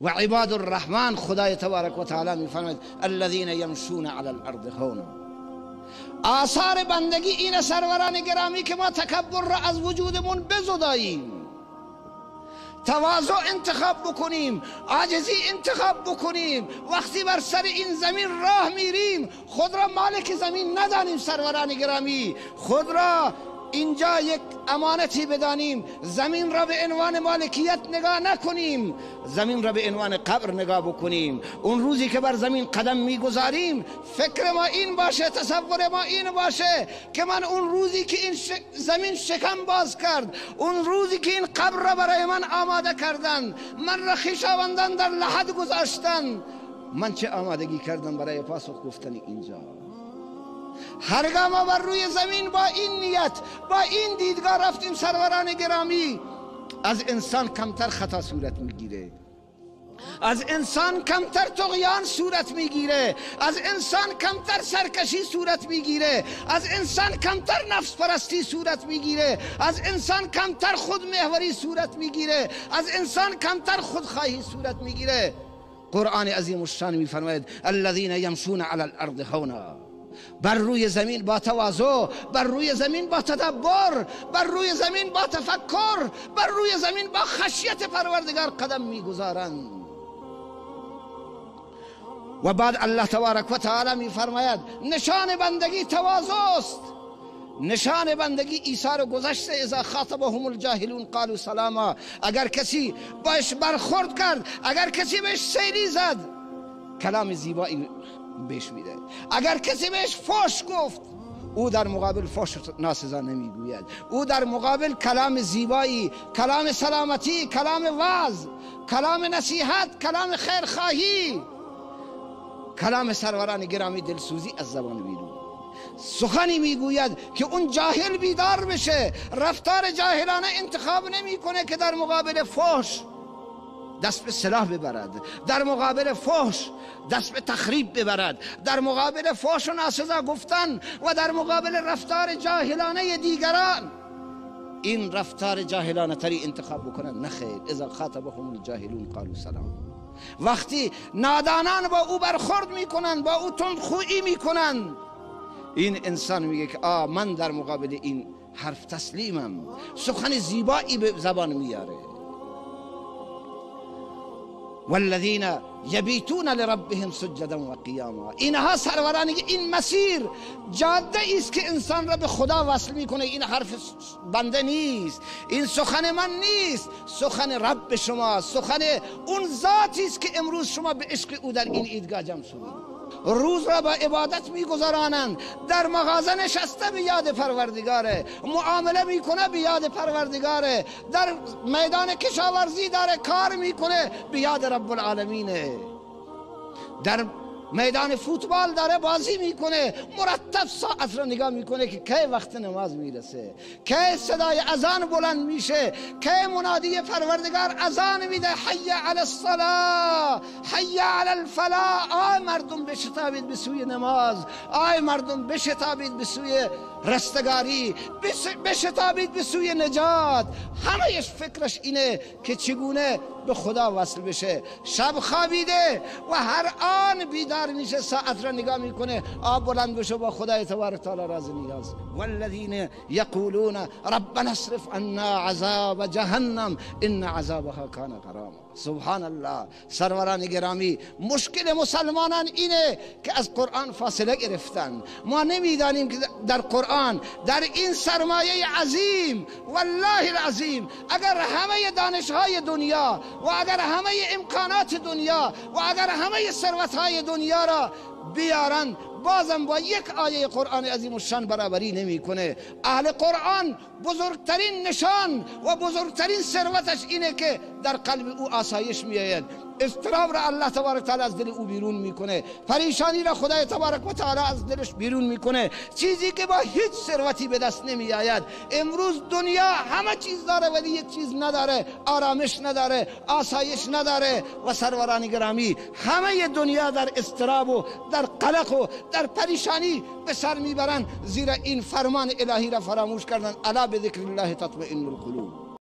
و عباد الرحمن خدای تبارک و تعالی میفرماید الذین یمشون علی الارض هونا. آثار بندگی این سروران گرامی که ما تکبر را از وجودمون بزداییم، تواضع انتخاب بکنیم، عاجزی انتخاب بکنیم. وقتی بر سر این زمین راه میریم خود را مالک زمین ندانیم سروران گرامی، خود را اینجا یک امانتی بدانیم. زمین را به عنوان مالکیت نگاه نکنیم، زمین را به عنوان قبر نگاه بکنیم. اون روزی که بر زمین قدم میگذاریم فکر ما این باشه، تصور ما این باشه که من اون روزی که این زمین شکم باز کرد، اون روزی که این قبر را برای من آماده کردن، من را خویشاوندان در لحد گذاشتن، من چه آمادگی کردم برای پاسخ گفتن اینجا. هرگاه ما بر روی زمین با این نیت، با این دیدگاه رفتیم سروران گرامی، از انسان کمتر خطا صورت میگیره، از انسان کمتر طغیان صورت میگیره، از انسان کمتر سرکشی صورت میگیره، از انسان کمتر نفس پرستی صورت میگیره، از انسان کمتر خودمحوری صورت میگیره، از انسان کمتر خودخواهی صورت میگیره. قرآن عظیم الشان میفرماید الذین یمشون علی الارض هونا. بر روی زمین با تواضع، بر روی زمین با تدبر، بر روی زمین با تفکر، بر روی زمین با خشیت پروردگار قدم میگذارند. و بعد الله تبارک و تعالی میفرماید نشان بندگی تواضع است، نشان بندگی ایثار گذشته. اذا خاطبهم الجاهلون قالوا سلاما. اگر کسی باش برخورد کرد، اگر کسی بهش سیلی زد، کلام زیبایی بهش میده. اگر کسی بهش فحش گفت، او در مقابل فحش ناسزا نمیگوید، او در مقابل کلام زیبایی، کلام سلامتی، کلام وعظ، کلام نصیحت، کلام خیرخواهی، کلام سروران گرامی دلسوزی از زبان بیرون، سخنی میگوید که اون جاهل بیدار بشه. رفتار جاهلانه انتخاب نمیکنه که در مقابل فحش دست به سلاح ببرد، در مقابل فحش دست به تخریب ببرد، در مقابل فحش و ناسزا گفتن و در مقابل رفتار جاهلانه دیگران این رفتار جاهلانه تری انتخاب بکنن. نخیر. اذا خاطبهم الجاهلون قالوا سلام. وقتی نادانان با او برخورد میکنن، با او تندخویی میکنن، این انسان میگه که من در مقابل این حرف تسلیمم. سخن زیبایی به زبان میاره. والذین یبیتون لربهم سجدا و قیاما. اینها سروران، این مسیر جاده است که انسان را به خدا وصل میکنه. این حرف بنده نیست، این سخن من نیست، سخن رب شما، سخن اون ذاتی است که امروز شما به عشق او در این عیدگاه جمع شدید. روز را با عبادت میگذرانند، در مغازه نشسته به یاد پروردگاره، معامله میکنه به یاد پروردگاره، در میدان کشاورزی داره کار میکنه به یاد رب العالمینه، در میدان فوتبال داره بازی میکنه، مرتب ساعت را نگاه میکنه که کی وقت نماز میرسه، کی صدای اذان بلند میشه، کی منادی پروردگار اذان میده حی علی الصلاة، حی علی الفلاح. آی مردم بشتابید به سوی نماز، آی مردم بشتابید به سوی رستگاری، بشتابید به سوی نجات. همهش فکرش اینه که چگونه به خدا وصل بشه. شب خوابیده و هر آن بیدار میشه، ساعت را نگاه میکنه، بلند بشه با خدای تبارک تعالی راز نیاز. والذین یقولون ربنا اصرف عنا عذاب جهنم ان عذابها کان غراما. سبحان الله. سروران گرامی، مشکل مسلمانان اینه که از قرآن فاصله گرفتن. ما نمیدانیم که در قرآن، در این سرمایه عظیم، والله العظیم، اگر همه دانشهای دنیا و اگر همه امکانات دنیا و اگر همه ثروتهای دنیا را بیارن، بازم با یک آیه قرآن عظیم الشان برابری نمیکنه. اهل قرآن بزرگترین نشان و بزرگترین ثروتش اینه که در قلب او آسایش میآید، اضطراب را الله تبارک تعالی از دل او بیرون میکنه، پریشانی را خدای تبارک و تعالی از دلش بیرون میکنه، چیزی که با هیچ ثروتی به دست نمیآید. امروز دنیا همه چیز داره ولی یک چیز نداره، آرامش نداره، آسایش نداره. و سروران گرامی، همه دنیا در اضطراب و در قلق و در پریشانی به سر میبرن، زیرا این فرمان الهی را فراموش کردن. الا بذکر الله تطمئن القلوب.